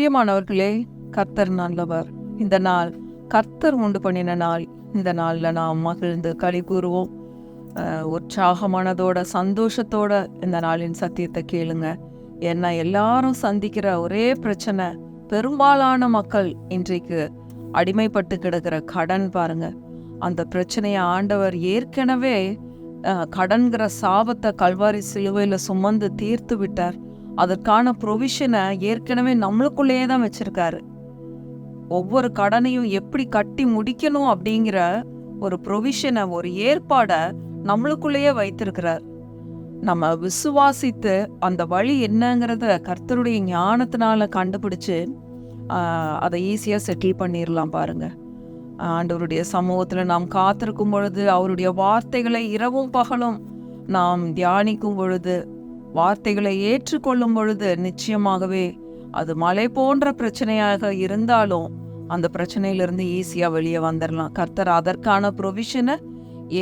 பிரியமானவர்களே, கர்த்தர் நல்லவர். இந்த நாள் கர்த்தர் உண்டு பண்ணின நாள். இந்த நாளில் நாம் மகிழ்ந்து களி கூறுவோம். உற்சாகமானதோட சந்தோஷத்தோட இந்த நாளின் சத்தியத்தை கேளுங்க. ஏன்னா எல்லாரும் சந்திக்கிற ஒரே பிரச்சனை, பெரும்பாலான மக்கள் இன்றைக்கு அடிமைப்பட்டு கிடக்கிற கடன் பாருங்க. அந்த பிரச்சனையை ஆண்டவர் ஏற்கனவே கடன்கிற சாபத்தை கல்வாரி சிலுவையில் சுமந்து தீர்த்து விட்டார். அதற்கான ப்ரொவிஷனை ஏற்கனவே நம்மளுக்குள்ளேயே தான் வச்சிருக்காரு. ஒவ்வொரு கடனையும் எப்படி கட்டி முடிக்கணும் அப்படிங்கிற ஒரு ப்ரொவிஷனை, ஒரு ஏற்பாடை நம்மளுக்குள்ளேயே வைத்திருக்கிறார். நம்ம விசுவாசித்து அந்த வழி என்னங்கிறத கர்த்தருடைய ஞானத்தினால கண்டுபிடிச்சு அதை ஈஸியாக செட்டில் பண்ணிடலாம் பாருங்க. ஆண்டவருடைய சமூகத்தில் நாம் காத்திருக்கும் பொழுது, அவருடைய வார்த்தைகளை இரவும் பகலும் நாம் தியானிக்கும் பொழுது, வார்த்தைகளை ஏற்றுக்கொள்ளும் பொழுது, நிச்சயமாகவே அது மலை போன்ற பிரச்சனையாக இருந்தாலும் அந்த பிரச்சனையிலிருந்து ஈஸியாக வெளியே வந்துடலாம். கர்த்தர் அதற்கான ப்ரொவிஷனை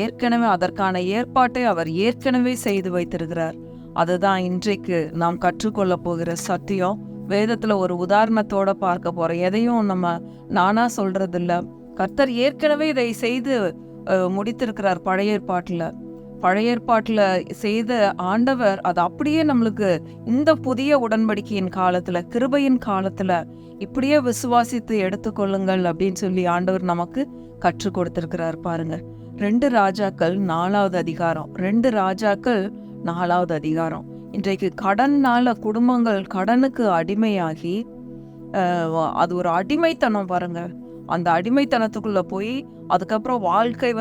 ஏற்கனவே, அதற்கான ஏற்பாட்டை அவர் ஏற்கனவே செய்து வைத்திருக்கிறார். அதுதான் இன்றைக்கு நாம் கற்றுக்கொள்ள போகிற சத்தியம். வேதத்தில் ஒரு உதாரணத்தோட பார்க்க போகிறோம். எதையும் நம்ம நானா சொல்றதில்ல, கர்த்தர் ஏற்கனவே இதை செய்து முடித்திருக்கிறார். பழைய ஏற்பாட்டில் செய்த ஆண்டவர் அதை அப்படியே நம்மளுக்கு இந்த புதிய உடன்படிக்கையின் காலத்தில், கிருபையின் காலத்தில் இப்படியே விசுவாசித்து எடுத்துக்கொள்ளுங்கள் அப்படின்னு சொல்லி ஆண்டவர் நமக்கு கற்றுக் கொடுத்திருக்கிறார் பாருங்க. 2 ராஜாக்கள் 4வது அதிகாரம். இன்றைக்கு கடன்னால குடும்பங்கள் கடனுக்கு அடிமையாகி அது ஒரு அடிமைத்தனம் பாருங்க. அந்த அடிமைத்தனத்துக்குள்ள போய் அதுக்கப்புறம் வாழ்க்கை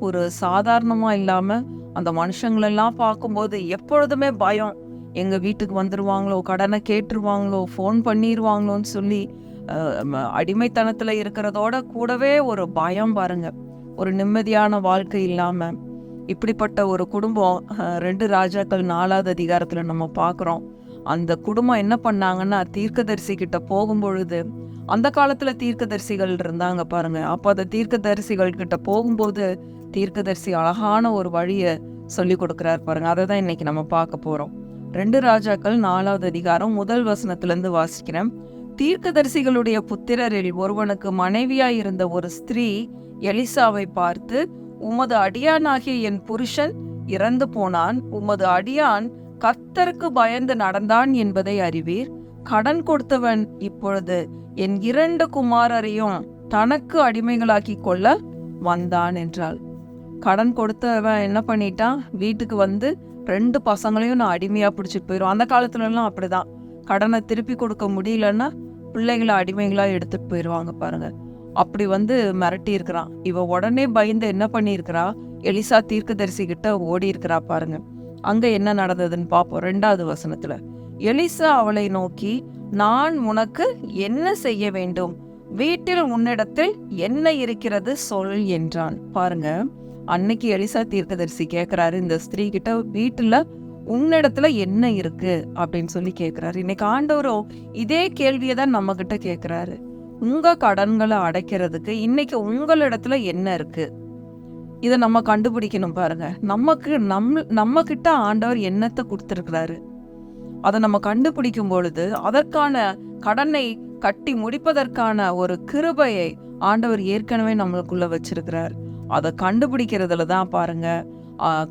ஒரு சாதாரணமா இல்லாம, அந்த மனுஷங்களெல்லாம் பார்க்கும்போது எப்பொழுதுமே பயம். எங்க வீட்டுக்கு வந்துருவாங்களோ, கடனை கேட்டுருவாங்களோ, ஃபோன் பண்ணிடுவாங்களோன்னு சொல்லி அடிமைத்தனத்துல இருக்கிறதோட கூடவே ஒரு பயம் பாருங்க. ஒரு நிம்மதியான வாழ்க்கை இல்லாம இப்படிப்பட்ட ஒரு குடும்பம் 2 ராஜாக்கள் 4வது அதிகாரத்துல நம்ம பார்க்குறோம். அந்த குடும்பம் என்ன பண்ணாங்கன்னா, தீர்க்கதரிசி கிட்ட போகும்பொழுது, அந்த காலத்துல தீர்க்கதரிசிகள் இருந்தாங்க பாருங்க. அப்போ அந்த தீர்க்கதரிசிகள் கிட்ட போகும்போது தீர்க்கதரிசி அழகான ஒரு வழியை சொல்லி கொடுக்கிறார் பாருங்க. அதை தான் இன்னைக்கு நம்ம பார்க்க போறோம். 2 ராஜாக்கள் 4வது அதிகாரம் 1 வசனத்திலிருந்து வாசிக்கிறேன். தீர்க்கதரிசிகளுடைய புத்திரரில் ஒருவனுக்கு மனைவியாய் இருந்த ஒரு ஸ்திரீ எலிசாவை பார்த்து, உமது அடியானாகிய என் புருஷன் இறந்து போனான். உமது அடியான் கர்த்தருக்கு பயந்து நடந்தான் என்பதை அறிவீர். கடன் கொடுத்தவன் இப்பொழுது என் 2 குமாரரையும் தனக்கு அடிமைகளாக்கி கொள்ள வந்தான் என்றாள். கடன் கொடுத்தவன் என்ன பண்ணிட்டான், வீட்டுக்கு 2 பசங்களையும் நான் அடிமையா பிடிச்சிட்டு போயிடும். அந்த காலத்துல எல்லாம் அப்படிதான். கடனை திருப்பி கொடுக்க முடியலன்னா பிள்ளைகளை அடிமைகளா எடுத்துட்டு போயிடுவாங்க பாருங்க. அப்படி மிரட்டி இருக்கிறான். இவ உடனே பயந்து என்ன பண்ணியிருக்கிறா, எலிசா தீர்க்கதரிசி கிட்ட ஓடி இருக்கிறா பாருங்க. அங்க என்ன நடந்ததுன்னு பார்ப்போம். 2வது வசனத்துல, எலிசா அவளை நோக்கி, நான் உனக்கு என்ன செய்ய வேண்டும்? வீட்டில் உன்னிடத்தில் என்ன இருக்கிறது சொல் என்றான். பாருங்க, அன்னைக்கு எலிசா தீர்க்கதரிசி கேட்கிறாரு இந்த ஸ்திரீ கிட்ட, வீட்டுல உன்னிடத்துல என்ன இருக்கு அப்படின்னு சொல்லி கேட்கிறாரு. இன்னைக்கு ஆண்டவரும் இதே கேள்வியை தான் நம்ம கிட்ட கேட்கிறாரு. உங்க கடன்களை அடைக்கிறதுக்கு இன்னைக்கு உங்களிடத்துல என்ன இருக்கு? இதை நம்ம கண்டுபிடிக்கணும் பாருங்க. நம்ம கிட்ட ஆண்டவர் என்னத்தை கொடுத்திருக்கிறாரு, அதை நம்ம கண்டுபிடிக்கும் பொழுது அதற்கான கடனை கட்டி முடிப்பதற்கான ஒரு கிருபையை ஆண்டவர் ஏற்கனவே நம்மளுக்குள்ள வச்சிருக்கிறார். அதை கண்டுபிடிக்கிறதுல தான் பாருங்க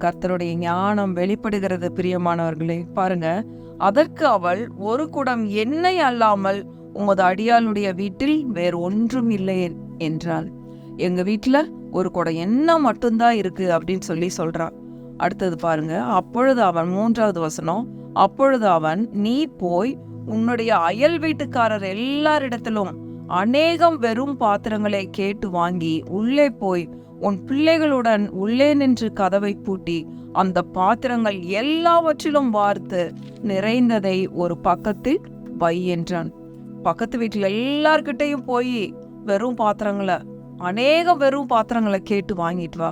கர்த்தருடைய ஞானம் வெளிப்படுகிறது. பிரியமானவர்களே பாருங்க, அதற்கு அவள், ஒரு குடம் எண்ணெய் அல்லாமல் உமது அடியாளுடைய வீட்டில் வேறு ஒன்றும் இல்லை என்றாள். எங்க வீட்டுல ஒரு குடம் எண்ணெய் மட்டும்தான் இருக்கு அப்படின்னு சொல்லி சொல்றான். அடுத்தது பாருங்க, அப்பொழுது அவன் 3வது வசனம், அப்பொழுது அவன், நீ போய் உன்னுடைய அயல் வீட்டுக்காரர் எல்லாரிடத்திலும் அநேகம் வெறும் பாத்திரங்களை கேட்டு வாங்கி உள்ளே போய் உன் பிள்ளைகளுடன் உள்ளே நின்று கதவை பூட்டி அந்த பாத்திரங்கள் எல்லாவற்றிலும் வார்த்து நிறைந்ததை ஒரு பக்கத்தில் வை என்றான். பக்கத்து வீட்டுல எல்லார்கிட்டையும் போய் அநேகம் வெறும் பாத்திரங்களை கேட்டு வாங்கிட்டு வா.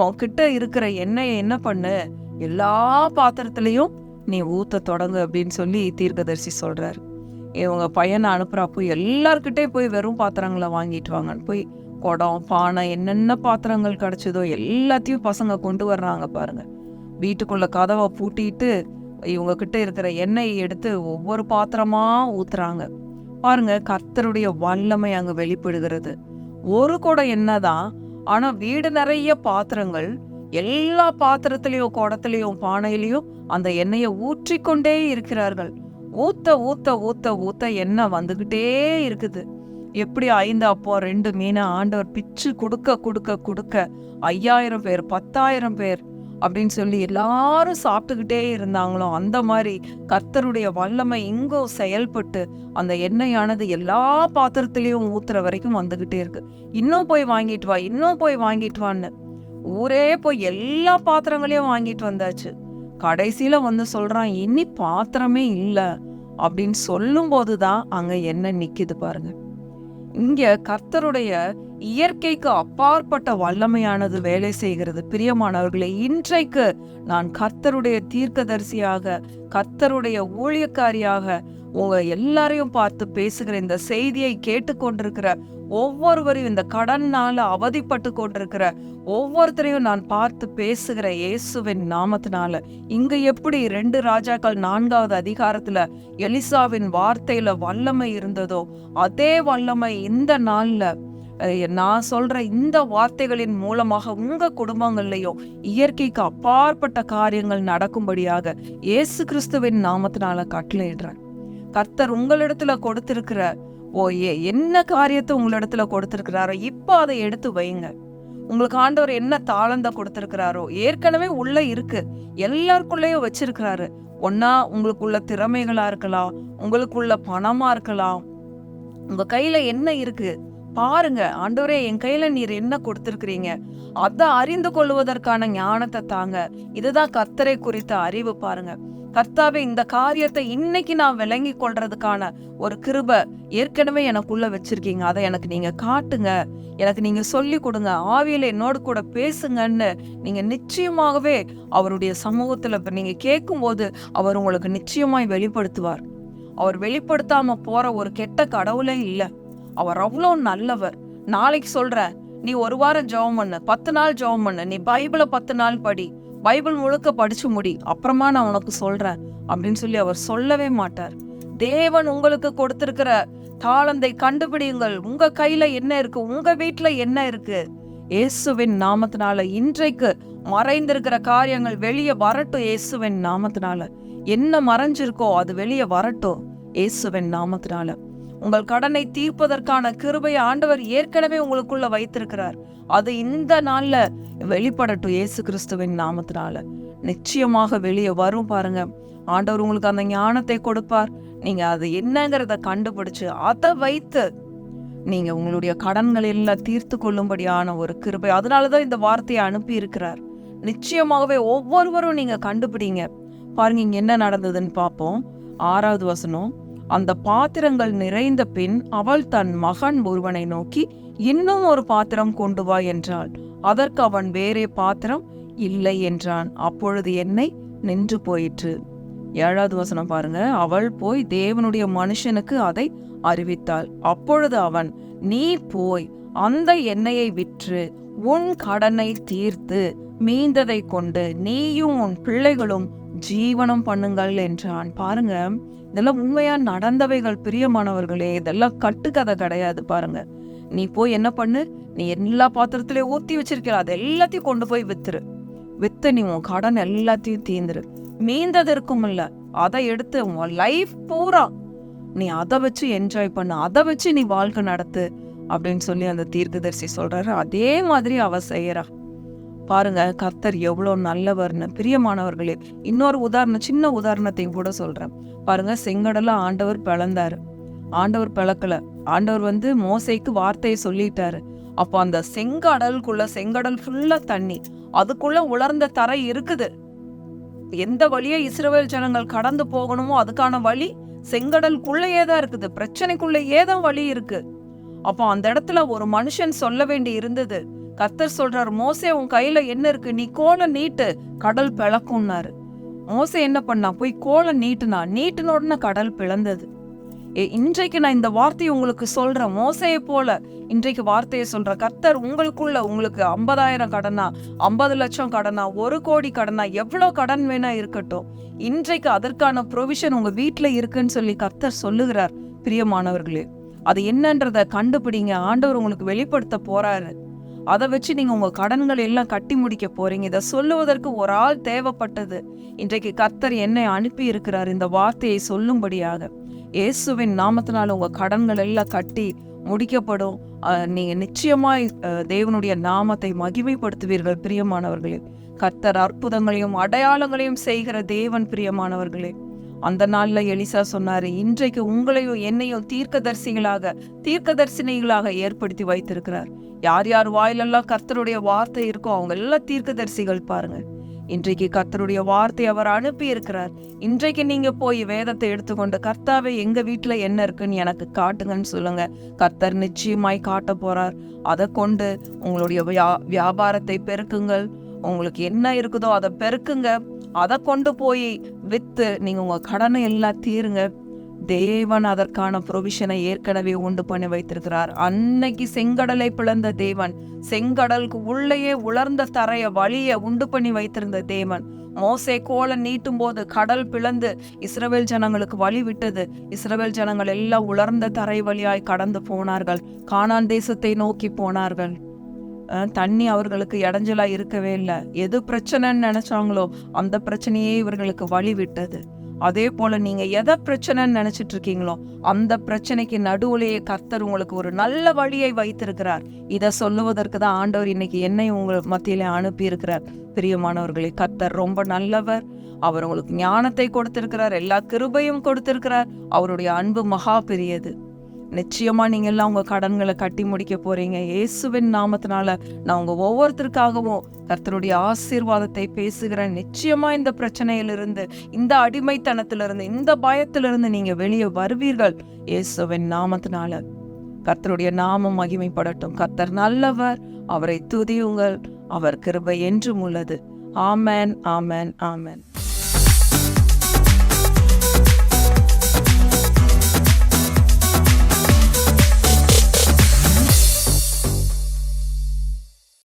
உன்கிட்ட இருக்கிற எண்ணெயை என்ன பண்ணு, எல்லா பாத்திரத்திலையும் நீ ஊத்த தொடங்கு அப்படின்னு சொல்லி தீர்க்கதரிசி சொல்றாரு. இவங்க பையனை அனுப்புறப்போ எல்லார்கிட்டையும் போய் வெறும் பாத்திரங்களை வாங்கிட்டு வாங்கன்னு போய் குடம், பானை, என்னென்ன பாத்திரங்கள் கிடைச்சதோ எல்லாத்தையும் பசங்க கொண்டு வர்றாங்க பாருங்க. வீட்டுக்குள்ள கதவை பூட்டிட்டு இவங்க கிட்ட இருக்கிற எண்ணெயை எடுத்து ஒவ்வொரு பாத்திரமா ஊத்துறாங்க. பாருங்க, கர்த்தருடைய வல்லமை அங்க வெளிப்படுகிறது. ஒரு குடம் என்னதான், ஆனா வீடு நிறைய பாத்திரங்கள், எல்லா பாத்திரத்திலையும் குடத்திலையும் பானையிலையும் அந்த எண்ணெயை ஊற்றிக்கொண்டே இருக்கிறார்கள். ஊத்த ஊத்த ஊத்த ஊத்த எண்ணெய் வந்துகிட்டே இருக்குது. எப்படி 5 அப்பம் 2 மீனை ஆண்டவர் பிச்சு கொடுக்க கொடுக்க கொடுக்க 5000 பேர் 10,000 பேர் அப்படின்னு சொல்லி எல்லாரும் சாப்பிட்டுக்கிட்டே இருந்தாங்களோ, அந்த மாதிரி கர்த்தருடைய வல்லமை இங்கோ செயல்பட்டு அந்த எண்ணெயானது எல்லா பாத்திரத்திலையும் ஊத்துற வரைக்கும் வந்துகிட்டே இருக்கு. இன்னும் போய் வாங்கிட்டு வா, இன்னும் போய் வாங்கிட்டு வான்னு ஊரே போய் எல்லா பாத்திரங்களையும் வாங்கிட்டு வந்தாச்சு. கடைசியில வந்து சொல்றான், இனி பாத்திரமே இல்ல அப்படின்னு சொல்லும் போதுதான் அங்க எண்ணெய் நிக்குது பாருங்க. இங்க கர்த்தருடைய இயற்கைக்கு அப்பாற்பட்ட வல்லமையானது வேலை செய்கிறது. பிரியமானவர்களே, இன்றைக்கு நான் கர்த்தருடைய தீர்க்கதரிசியாக, கர்த்தருடைய ஊழியக்காரியாக உங்க எல்லாரையும் பார்த்து பேசுகிற இந்த செய்தியை கேட்டுக்கொண்டிருக்கிற ஒவ்வொருவரையும், இந்த கடன்னால அவதிப்பட்டு கொண்டிருக்கிற ஒவ்வொருத்தரையும் நான் பார்த்து பேசுகிற இயேசுவின் நாமத்தினால, இங்க எப்படி 2 ராஜாக்கள் 4வது அதிகாரத்துல எலிசாவின் வார்த்தையில வல்லமை இருந்ததோ, அதே வல்லமை இந்த நாள்ல நான் சொல்ற இந்த வார்த்தைகளின் மூலமாக உங்க குடும்பங்கள்லயும் இயற்கைக்கு அப்பாற்பட்ட காரியங்கள் நடக்கும்படியாக இயேசு கிறிஸ்துவின் நாமத்தினால கட்டளையிடுறேன். கர்த்தர் உங்களிடத்துல கொடுத்திருக்கிற என்ன காரியத்தை உங்களிடத்துல கொடுத்திருக்கிறாரோ இப்ப அதை எடுத்து வைங்க. உங்களுக்கு ஆண்டவர் என்ன தாளந்த கொடுத்திருக்கிறாரோ ஏற்கனவே உள்ள இருக்கு, எல்லாருக்குள்ளேயும் வச்சிருக்கிறாரு. ஒன்னா உங்களுக்குள்ள திறமைகளா இருக்கலாம், உங்களுக்குள்ள பணமா இருக்கலாம். உங்க கையில என்ன இருக்கு பாருங்க. ஆண்டவரே, என் கையில நீர் என்ன கொடுத்திருக்கிறீங்க, அதை அறிந்து கொள்வதற்கான ஞானத்தை தாங்க. இதுதான் கர்த்தரை குறித்த அறிவு. பாருங்க, கர்த்தாவே, இந்த காரியத்தை இன்னைக்கு நான் விளங்கி கொள்றதுக்கான ஒரு கிருபை ஏற்கனவே எனக்குள்ள வச்சிருக்கீங்க, அதை எனக்கு நீங்க காட்டுங்க, எனக்கு நீங்க சொல்லி கொடுங்க, ஆவியில என்னோடு கூட பேசுங்கன்னு நீங்க நிச்சயமாகவே அவருடைய சமூகத்துல நீங்க கேட்கும் போது அவர் உங்களுக்கு நிச்சயமாய் வெளிப்படுத்துவார். அவர் வெளிப்படுத்தாம போற ஒரு கெட்ட கடவுளே இல்லை. அவர் அவ்வளோ நல்லவர். நாளைக்கு சொல்ற, நீ 1 வாரம் ஜெபம் பண்ணு, 10 நாள் ஜெபம் பண்ணு, நீ பைபிளை 10 நாள் படி, பைபிள் முழுக்க படிச்சு முடி, அப்புறமா நான் உனக்கு சொல்றேன் அப்படின்னு சொல்லி அவர் சொல்லவே மாட்டார். தேவன் உங்களுக்கு கொடுத்திருக்கிற தாளந்தை கண்டுபிடியுங்கள். உங்க கையில என்ன இருக்கு, உங்க வீட்டுல என்ன இருக்கு. இயேசுவின் நாமத்தினால இன்றைக்கு மறைந்திருக்கிற காரியங்கள் வெளியே வரட்டும். இயேசுவின் நாமத்தினால என்ன மறைஞ்சிருக்கோ அது வெளியே வரட்டும். இயேசுவின் நாமத்தினால உங்கள் கடனை தீர்ப்பதற்கான கிருபையை ஆண்டவர் ஏற்கனவே உங்களுக்குள்ள வைத்திருக்கிறார். அது இந்த நாள்ல வெளிப்படட்டும். இயேசு கிறிஸ்துவின் நாமத்தினால நிச்சயமாக வெளியே வரும். பாருங்க, ஆண்டவர் உங்களுக்கு அந்த ஞானத்தை கொடுப்பார். நீங்க அது என்னங்கிறத கண்டுபிடிச்சு அதை வைத்து நீங்க உங்களுடைய கடன்கள் எல்லாம் தீர்த்து கொள்ளும்படியான ஒரு கிருபை. அதனாலதான் இந்த வார்த்தையை அனுப்பி இருக்கிறார். நிச்சயமாகவே ஒவ்வொருவரும் நீங்க கண்டுபிடிங்க. பாருங்க, இங்க என்ன நடந்ததுன்னு பார்ப்போம். 6வது வசனம். அந்த பாத்திரங்கள் நிறைந்த பின் அவள் தன் மகன் ஒருவனை நோக்கி, இன்னும் ஒரு பாத்திரம் கொண்டு வா என்றாள். அதற்கு அவன், வேறே பாத்திரம் இல்லை என்றான். அப்பொழுது எண்ணெய் நின்று போயிற்று. 7வது வசனம் பாருங்க. அவள் போய் தேவனுடைய மனுஷனுக்கு அதை அறிவித்தாள். அப்பொழுது அவன், நீ போய் அந்த எண்ணெயை விற்று உன் கடனை தீர்த்து மீந்ததை கொண்டு நீயும் உன் பிள்ளைகளும் ஜீவனம் பண்ணுங்கள் என்றான். பாருங்க, இதெல்லாம் உண்மையா நடந்தவைகள். பிரியமானவர்களே, இதெல்லாம் கட்டுக்கதை கிடையாது. பாருங்க, நீ போய் என்ன பண்ணு, நீ எல்லா பாத்திரத்திலயும் ஊத்தி வச்சிருக்கிற அது எல்லாத்தையும் கொண்டு போய் வித்துரு. வித்து நீ உன் கடன் எல்லாத்தையும் தீந்துரு. மீந்தது இருக்கும் இல்ல, அதை எடுத்து உன் லைஃப் பூரா நீ அதை வச்சு என்ஜாய் பண்ணு, அதை வச்சு நீ வாழ்க்கை நடத்து அப்படின்னு சொல்லி அந்த தீர்க்கதரிசி சொல்றாரு. அதே மாதிரி அவ செய்யறா. பாருங்க, கர்த்தர் எவ்வளவு நல்லவர்னு. பிரியமானவர்களே, இன்னொரு உதாரணம், சின்ன உதாரணத்தையும் கூட சொல்றேன். பாருங்க, செங்கடல ஆண்டவர் பிளந்தாரு. ஆண்டவர் பிளக்கல. ஆண்டவர் மோசேக்கு வார்த்தையை சொல்லிட்டாரு. அப்போ அந்த செங்கடல் ஃபுல்லா தண்ணி, அதுக்குள்ள உலர்ந்த தரை இருக்குது. எந்த வழியா இஸ்ரவேல் ஜனங்கள் கடந்து போகணுமோ அதுக்கான வழி செங்கடலுக்குள்ளேயே தான் இருக்குது. பிரச்சனைக்குள்ளேயே தான் வழி இருக்கு. அப்போ அந்த இடத்துல ஒரு மனுஷன் சொல்ல வேண்டி இருந்தது. கர்த்தர் சொல்றாரு, மோசே உன் கையில என்ன இருக்கு, நீ கோலை நீட்டு, கடல் பிளக்கும்னாரு. மோசே என்ன பண்ணா, போய் கோலை நீட்டின உடனே கடல் பிளந்தது. இன்றைக்கு நான் இந்த வார்த்தையை உங்களுக்கு சொல்றேன். மோசையை போல இன்றைக்கு வார்த்தையை சொல்ற கர்த்தர் உங்களுக்கு 50,000 கடனா, 50 லட்சம் கடனா, 1 கோடி கடனா, எவ்வளவு கடன் வேணா இருக்கட்டும், இன்றைக்கு அதற்கான ப்ரொவிஷன் உங்க வீட்டுல இருக்குன்னு சொல்லி கர்த்தர் சொல்லுகிறார். பிரியமானவர்களே. அது என்னன்றத கண்டுபிடிங்க. ஆண்டவர் உங்களுக்கு வெளிப்படுத்த போறாரு. அதை வச்சு நீங்க உங்க கடன்கள் எல்லாம் கட்டி முடிக்க போறீங்க. இதை சொல்லுவதற்கு ஒரு ஆள் தேவைப்பட்டது. இன்றைக்கு கர்த்தர் என்னை அனுப்பி இருக்கிறார் இந்த வார்த்தையை சொல்லும்படியாக. இயேசுவின் நாமத்தினால உங்க கடன்கள் எல்லாம் கட்டி முடிக்கப்படும். நீங்க நிச்சயமாய் தேவனுடைய நாமத்தை மகிமைப்படுத்துவீர்கள் பிரியமானவர்களே. கர்த்தர் அற்புதங்களையும் அடையாளங்களையும் செய்கிற தேவன் பிரியமானவர்களே. அந்த நாள்ல எலிசா சொன்னாரு, இன்றைக்கு உங்களையும் என்னையும் தீர்க்கதரிசினிகளாக ஏற்படுத்தி வைத்திருக்கிறார். யார் யார் வாயிலெல்லாம் கர்த்தருடைய வார்த்தை இருக்கோ அவங்க எல்லாம் தீர்க்கதரிசிகள் பாருங்க. இன்றைக்கு கர்த்தருடைய வார்த்தை அவர் அனுப்பி இருக்கிறார். இன்றைக்கு நீங்க போய் வேதத்தை எடுத்துக்கொண்டு கர்த்தாவே எங்க வீட்டுல என்ன இருக்குன்னு எனக்கு காட்டுங்கன்னு சொல்லுங்க. கர்த்தர் நிச்சயமாய் காட்ட போறார். அதை கொண்டு உங்களுடைய வியாபாரத்தை பெருக்குங்கள். உங்களுக்கு என்ன இருக்குதோ அதை பெருக்குங்க. அதை கொண்டு போய் வித்து நீங்க உங்க கடனை எல்லாம் தீருங்க. தேவன் அதற்கான ப்ரொவிஷனை ஏற்கனவே உண்டு பண்ணி வைத்திருக்கிறார். அன்னைக்கு செங்கடலை பிளந்த தேவன், செங்கடலுக்கு உள்ளேயே உலர்ந்த தரைய வழிய உண்டு பண்ணி வைத்திருந்த தேவன், மோசே கோலை நீட்டும் போது கடல் பிளந்து இஸ்ரவேல் ஜனங்களுக்கு வழி விட்டது. இஸ்ரவேல் ஜனங்கள் எல்லாம் உலர்ந்த தரை வழியாய் கடந்து போனார்கள். கானான் தேசத்தை நோக்கி போனார்கள். தண்ணி அவர்களுக்கு இடைஞ்சலா இருக்கவே இல்லை. எது பிரச்சனைன்னு நினைச்சாங்களோ அந்த பிரச்சனையே இவர்களுக்கு வழி விட்டது. அதே போல நீங்க எதை பிரச்சனைன்னு நினைச்சிட்டு இருக்கீங்களோ அந்த பிரச்சனைக்கு நடுவுலேயே கர்த்தர் உங்களுக்கு ஒரு நல்ல வழியை வைத்திருக்கிறார். இதை சொல்லுவதற்கு தான் ஆண்டவர் இன்னைக்கு என்னை உங்கள் மத்தியில அனுப்பி இருக்கிறார். பிரியமானவர்களே, கர்த்தர் ரொம்ப நல்லவர். அவர் உங்களுக்கு ஞானத்தை கொடுத்திருக்கிறார், எல்லா கிருபையும் கொடுத்திருக்கிறார். அவருடைய அன்பு மகா பெரியது. நிச்சயமா நீங்க எல்லாம் உங்க கடன்களை கட்டி முடிக்க போறீங்க. இயேசுவின் நாமத்தினால நான் உங்க ஒவ்வொருத்தருக்காகவும் கர்த்தருடைய ஆசீர்வாதத்தை பேசுகிறேன். நிச்சயமா இந்த பிரச்சனையிலிருந்து, இந்த அடிமைத்தனத்திலிருந்து, இந்த பயத்திலிருந்து நீங்க வெளியே வருவீர்கள் இயேசுவின் நாமத்தினால. கர்த்தருடைய நாமம் மகிமைப்படட்டும். கர்த்தர் நல்லவர், அவரை துதியுங்கள். அவர் கிருபை என்றும் உள்ளது. ஆமென், ஆமென், ஆமென்.